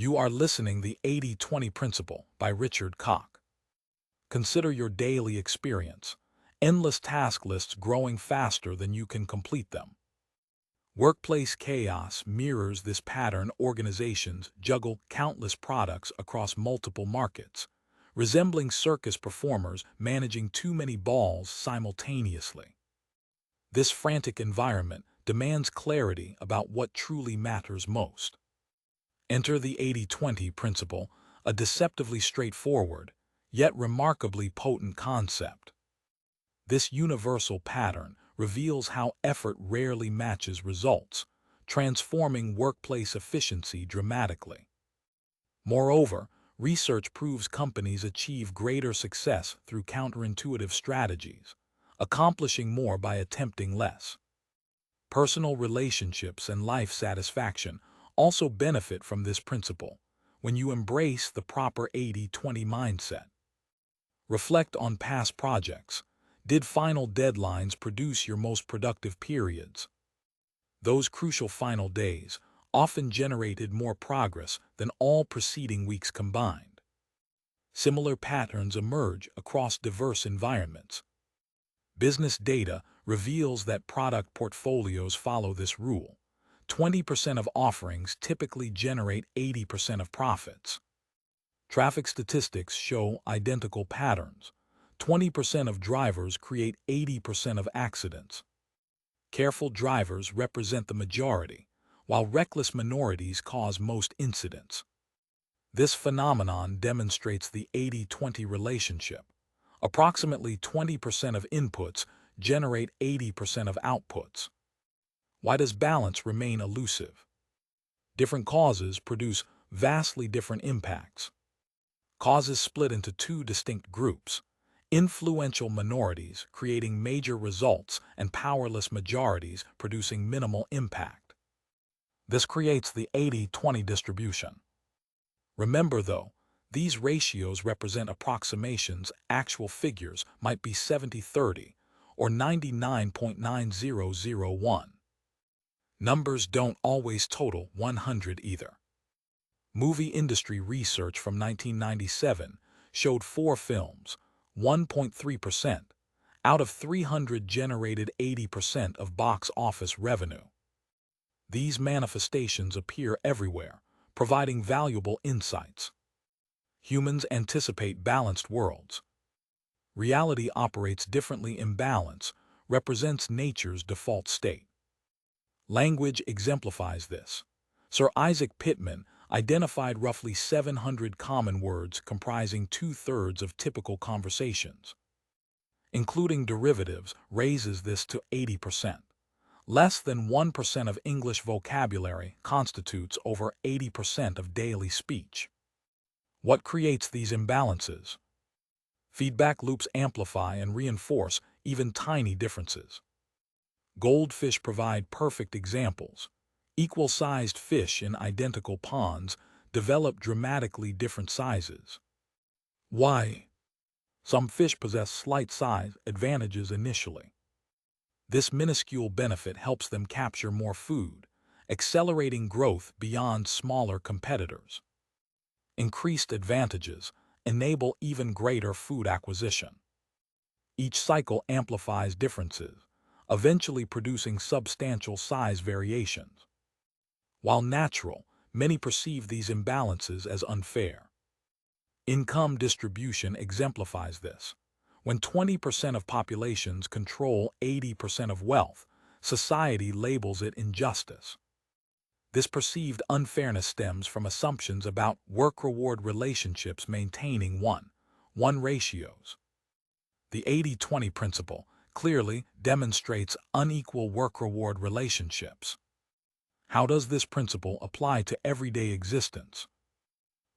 You are listening the 80-20 Principle by Richard Koch. Consider your daily experience. Endless task lists growing faster than you can complete them. Workplace chaos mirrors this pattern. Organizations juggle countless products across multiple markets, resembling circus performers managing too many balls simultaneously. This frantic environment demands clarity about what truly matters most. Enter the 80-20 principle, a deceptively straightforward, yet remarkably potent concept. This universal pattern reveals how effort rarely matches results, transforming workplace efficiency dramatically. Moreover, research proves companies achieve greater success through counterintuitive strategies, accomplishing more by attempting less. Personal relationships and life satisfaction also benefit from this principle when you embrace the proper 80-20 mindset. Reflect on past projects. Did final deadlines produce your most productive periods? Those crucial final days often generated more progress than all preceding weeks combined. Similar patterns emerge across diverse environments. Business data reveals that product portfolios follow this rule. 20% of offerings typically generate 80% of profits. Traffic statistics show identical patterns. 20% of drivers create 80% of accidents. Careful drivers represent the majority, while reckless minorities cause most incidents. This phenomenon demonstrates the 80-20 relationship. Approximately 20% of inputs generate 80% of outputs. Why does balance remain elusive? Different causes produce vastly different impacts. Causes split into two distinct groups: influential minorities creating major results and powerless majorities producing minimal impact. This creates the 80-20 distribution. Remember, though, these ratios represent approximations. Actual figures might be 70-30 or 99.9001. Numbers don't always total 100 either. Movie industry research from 1997 showed 4 films, 1.3%, out of 300 generated 80% of box office revenue. These manifestations appear everywhere, providing valuable insights. Humans anticipate balanced worlds. Reality operates differently. Imbalance represents nature's default state. Language exemplifies this. Sir Isaac Pitman identified roughly 700 common words comprising 2/3 of typical conversations. Including derivatives raises this to 80%. Less than 1% of English vocabulary constitutes over 80% of daily speech. What creates these imbalances? Feedback loops amplify and reinforce even tiny differences. Goldfish provide perfect examples. Equal-sized fish in identical ponds develop dramatically different sizes. Why? Some fish possess slight size advantages initially. This minuscule benefit helps them capture more food, accelerating growth beyond smaller competitors. Increased advantages enable even greater food acquisition. Each cycle amplifies differences, eventually producing substantial size variations. While natural, many perceive these imbalances as unfair. Income distribution exemplifies this. When 20% of populations control 80% of wealth, society labels it injustice. This perceived unfairness stems from assumptions about work-reward relationships maintaining 1:1 ratios. The 80-20 principle clearly demonstrates unequal work-reward relationships. How does this principle apply to everyday existence?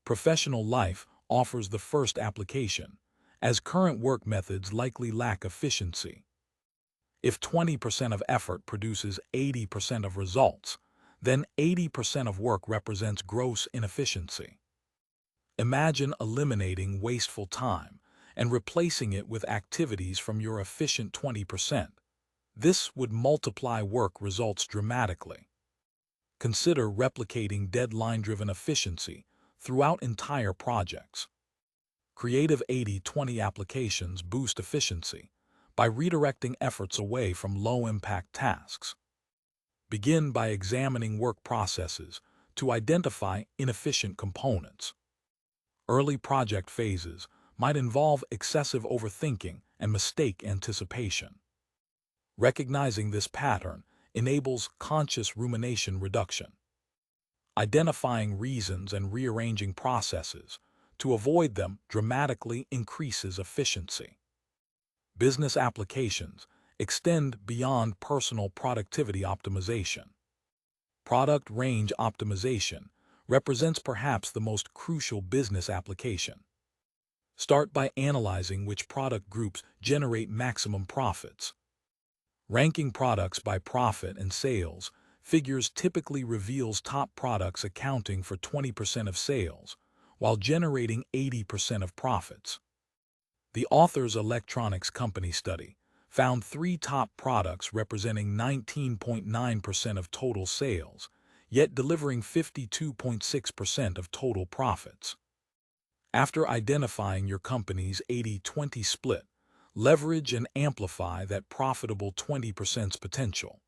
Professional life offers the first application, as current work methods likely lack efficiency. If 20% of effort produces 80% of results, then 80% of work represents gross inefficiency. Imagine eliminating wasteful time and replacing it with activities from your efficient 20%. This would multiply work results dramatically. Consider replicating deadline-driven efficiency throughout entire projects. Creative 80-20 applications boost efficiency by redirecting efforts away from low-impact tasks. Begin by examining work processes to identify inefficient components. Early project phases might involve excessive overthinking and mistake anticipation. Recognizing this pattern enables conscious rumination reduction. Identifying reasons and rearranging processes to avoid them dramatically increases efficiency. Business applications extend beyond personal productivity optimization. Product range optimization represents perhaps the most crucial business application. Start by analyzing which product groups generate maximum profits. Ranking products by profit and sales figures typically reveals top products accounting for 20% of sales, while generating 80% of profits. The author's electronics company study found 3 top products representing 19.9% of total sales, yet delivering 52.6% of total profits. After identifying your company's 80-20 split, leverage and amplify that profitable 20% potential.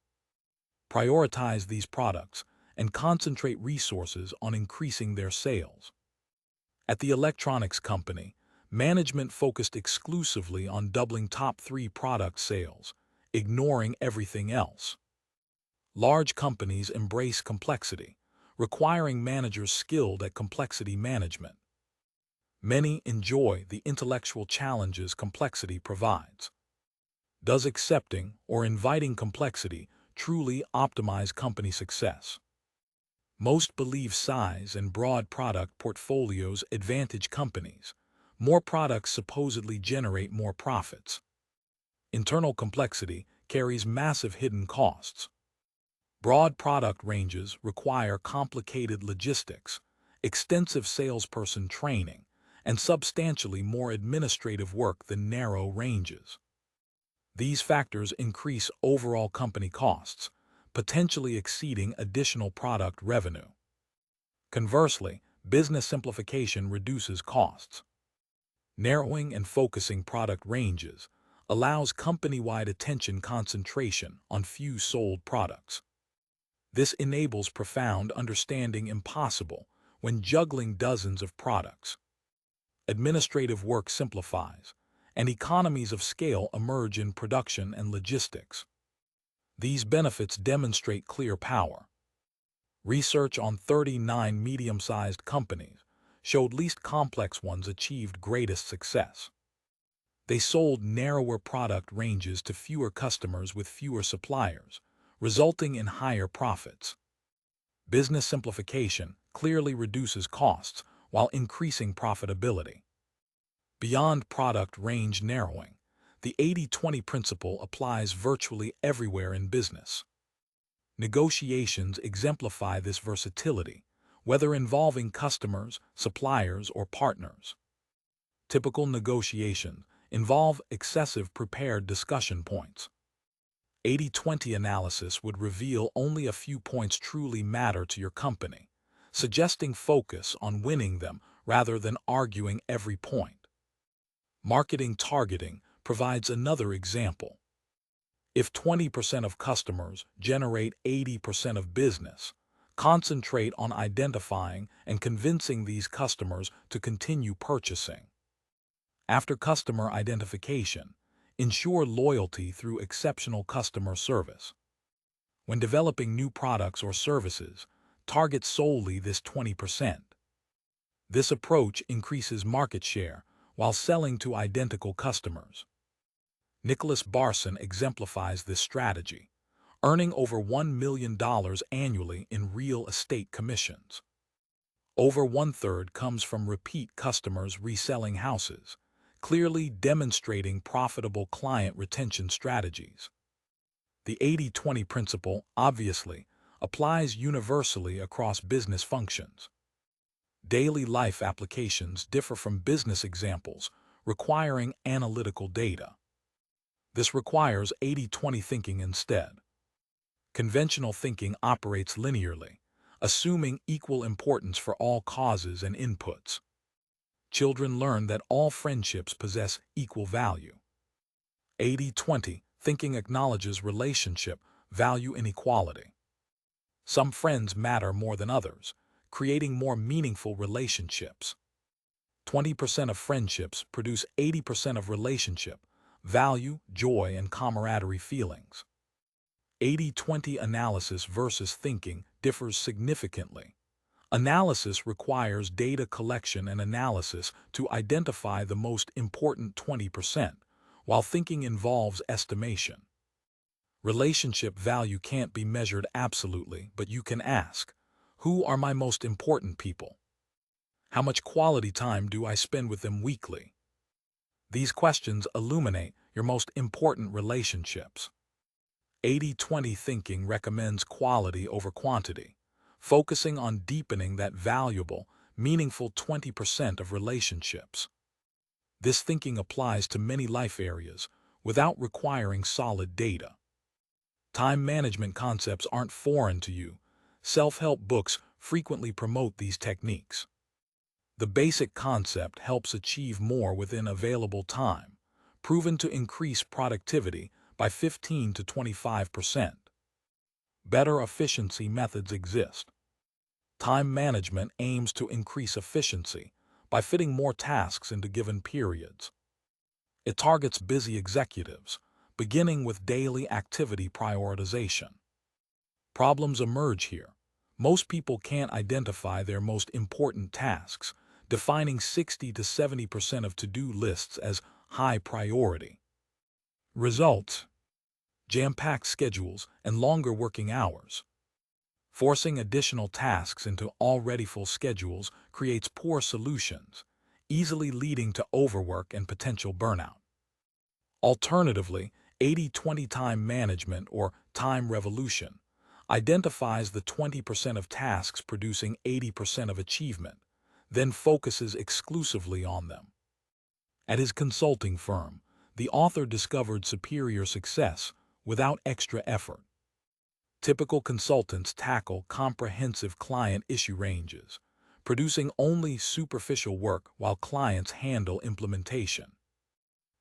Prioritize these products and concentrate resources on increasing their sales. At the electronics company, management focused exclusively on doubling top 3 product sales, ignoring everything else. Large companies embrace complexity, requiring managers skilled at complexity management. Many enjoy the intellectual challenges complexity provides. Does accepting or inviting complexity truly optimize company success? Most believe size and broad product portfolios advantage companies. More products supposedly generate more profits. Internal complexity carries massive hidden costs. Broad product ranges require complicated logistics, extensive salesperson training, and substantially more administrative work than narrow ranges. These factors increase overall company costs, potentially exceeding additional product revenue. Conversely, business simplification reduces costs. Narrowing and focusing product ranges allows company-wide attention concentration on few sold products. This enables profound understanding impossible when juggling dozens of products. Administrative work simplifies, and economies of scale emerge in production and logistics. These benefits demonstrate clear power. Research on 39 medium-sized companies showed least complex ones achieved greatest success. They sold narrower product ranges to fewer customers with fewer suppliers, resulting in higher profits. Business simplification clearly reduces costs while increasing profitability. Beyond product range narrowing, the 80-20 principle applies virtually everywhere in business. Negotiations exemplify this versatility, whether involving customers, suppliers, or partners. Typical negotiations involve excessive prepared discussion points. 80-20 analysis would reveal only a few points truly matter to your company, suggesting focus on winning them rather than arguing every point. Marketing targeting provides another example. If 20% of customers generate 80% of business, concentrate on identifying and convincing these customers to continue purchasing. After customer identification, ensure loyalty through exceptional customer service. When developing new products or services, target solely this 20%. This approach increases market share while selling to identical customers. Nicholas Barson exemplifies this strategy, earning over $1 million annually in real estate commissions. Over 1/3 comes from repeat customers reselling houses, clearly demonstrating profitable client retention strategies. The 80-20 principle, obviously, applies universally across business functions. Daily life applications differ from business examples, requiring analytical data. This requires 80-20 thinking instead. Conventional thinking operates linearly, assuming equal importance for all causes and inputs. Children learn that all friendships possess equal value. 80-20 thinking acknowledges relationship value inequality. Some friends matter more than others, creating more meaningful relationships. 20% of friendships produce 80% of relationship value, joy, and camaraderie feelings. 80-20 analysis versus thinking differs significantly. Analysis requires data collection and analysis to identify the most important 20%, while thinking involves estimation. Relationship value can't be measured absolutely, but you can ask, who are my most important people? How much quality time do I spend with them weekly? These questions illuminate your most important relationships. 80-20 thinking recommends quality over quantity, focusing on deepening that valuable, meaningful 20% of relationships. This thinking applies to many life areas without requiring solid data. Time management concepts aren't foreign to you. Self-help books frequently promote these techniques. The basic concept helps achieve more within available time, proven to increase productivity by 15 to 25%. Better efficiency methods exist. Time management aims to increase efficiency by fitting more tasks into given periods. It targets busy executives, beginning with daily activity prioritization. Problems emerge here. Most people can't identify their most important tasks, defining 60 to 70% of to-do lists as high priority. Results: jam-packed schedules and longer working hours. Forcing additional tasks into already full schedules creates poor solutions, easily leading to overwork and potential burnout. Alternatively, 80-20 time management or time revolution identifies the 20% of tasks producing 80% of achievement, then focuses exclusively on them. At his consulting firm, the author discovered superior success without extra effort. Typical consultants tackle comprehensive client issue ranges, producing only superficial work while clients handle implementation.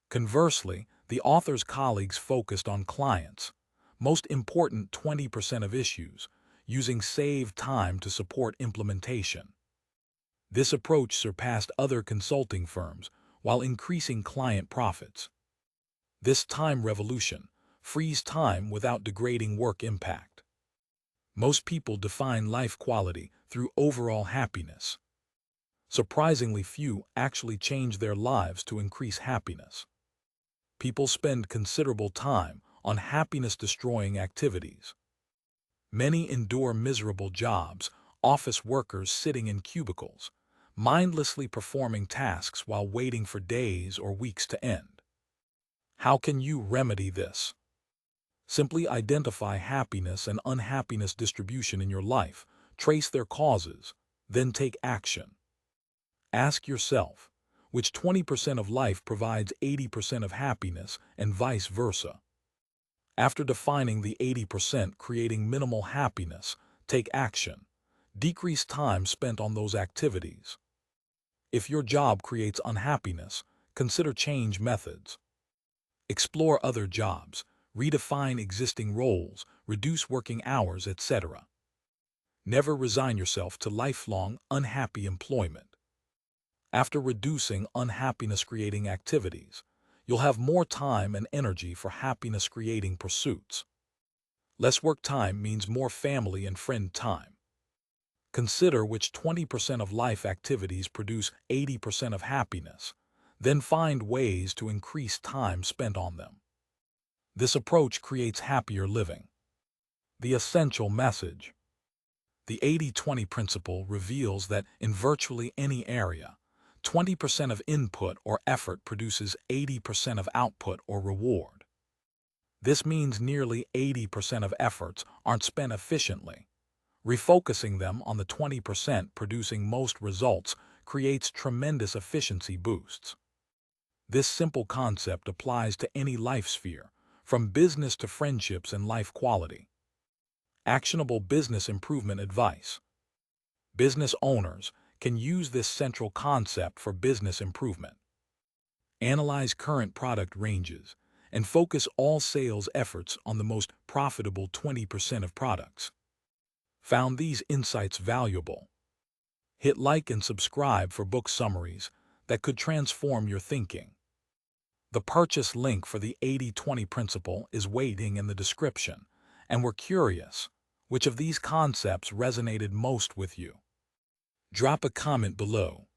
Conversely, the author's colleagues focused on clients' most important 20% of issues, using saved time to support implementation. This approach surpassed other consulting firms while increasing client profits. This time revolution frees time without degrading work impact. Most people define life quality through overall happiness. Surprisingly few actually change their lives to increase happiness. People spend considerable time on happiness-destroying activities. Many endure miserable jobs, office workers sitting in cubicles, mindlessly performing tasks while waiting for days or weeks to end. How can you remedy this? Simply identify happiness and unhappiness distribution in your life, trace their causes, then take action. Ask yourself, which 20% of life provides 80% of happiness and vice versa? After defining the 80% creating minimal happiness, take action. Decrease time spent on those activities. If your job creates unhappiness, consider change methods. Explore other jobs, redefine existing roles, reduce working hours, etc. Never resign yourself to lifelong unhappy employment. After reducing unhappiness-creating activities, you'll have more time and energy for happiness-creating pursuits. Less work time means more family and friend time. Consider which 20% of life activities produce 80% of happiness, then find ways to increase time spent on them. This approach creates happier living. The essential message: the 80-20 principle reveals that in virtually any area, 20% of input or effort produces 80% of output or reward. This means nearly 80% of efforts aren't spent efficiently. Refocusing them on the 20% producing most results creates tremendous efficiency boosts. This simple concept applies to any life sphere, from business to friendships and life quality. Actionable business improvement advice. Business owners can use this central concept for business improvement. Analyze current product ranges and focus all sales efforts on the most profitable 20% of products. Found these insights valuable? Hit like and subscribe for book summaries that could transform your thinking. The purchase link for the 80-20 principle is waiting in the description, and we're curious, which of these concepts resonated most with you? Drop a comment below